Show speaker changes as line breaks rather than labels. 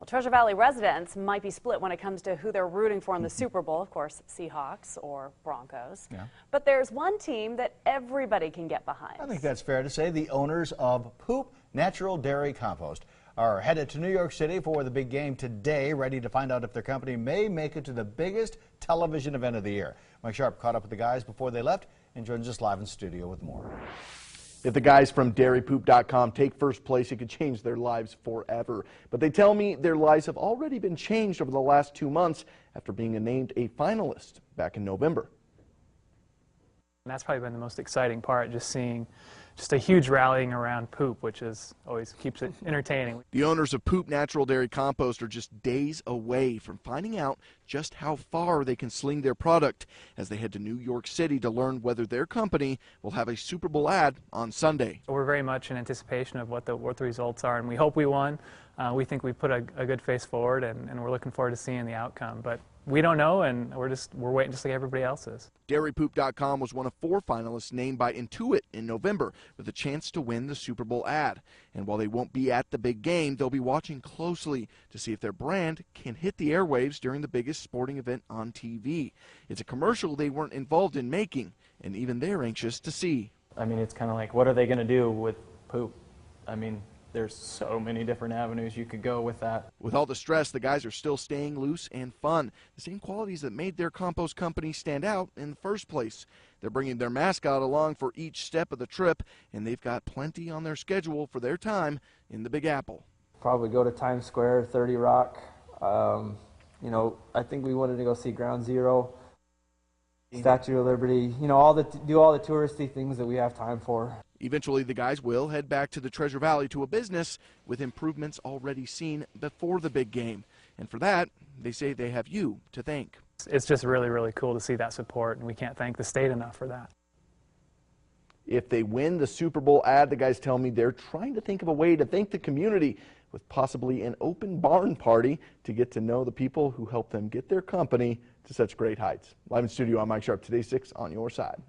Well, Treasure Valley residents might be split when it comes to who they're rooting for in the Super Bowl, of course, Seahawks or Broncos. Yeah. But there's one team that everybody can get behind.
I think that's fair to say. The owners of Poop Natural Dairy Compost are headed to New York City for the big game today, ready to find out if their company may make it to the biggest television event of the year. Mike Sharp caught up with the guys before they left and joins us live in studio with more.
If the guys from dairypoop.com take first place, it could change their lives forever. But they tell me their lives have already been changed over the last 2 months after being named a finalist back in November.
And that's probably been the most exciting part, just seeing a huge rallying around Poop, which always keeps it entertaining.
The owners of Poop Natural Dairy Compost are just days away from finding out just how far they can sling their product as they head to New York City to learn whether their company will have a Super Bowl ad on Sunday.
We're very much in anticipation of what the results are, and we hope we won. We think we put a good face forward, and we're looking forward to seeing the outcome. But we don't know, and we're waiting just like everybody else is.
Dairypoop.com was one of 4 finalists named by Intuit in November with a chance to win the Super Bowl ad. And while they won't be at the big game, they'll be watching closely to see if their brand can hit the airwaves during the biggest sporting event on TV. It's a commercial they weren't involved in making, and even they're anxious to see.
I mean, it's kind of like, what are they going to do with Poop? I mean, there's so many different avenues you could go with that.
With all the stress, the guys are still staying loose and fun, the same qualities that made their compost company stand out in the first place. They're bringing their mascot along for each step of the trip, and they've got plenty on their schedule for their time in the Big Apple.
Probably go to Times Square, 30 Rock. You know, I think we wanted to go see Ground Zero, Statue of Liberty, you know, do all the touristy things that we have time for.
Eventually, the guys will head back to the Treasure Valley to a business with improvements already seen before the big game. And for that, they say they have you to thank.
It's just really, really cool to see that support, and we can't thank the state enough for that.
If they win the Super Bowl ad, the guys tell me they're trying to think of a way to thank the community with possibly an open barn party to get to know the people who helped them get their company to such great heights. Live in studio, I'm Mike Sharp, Today 6 on your side.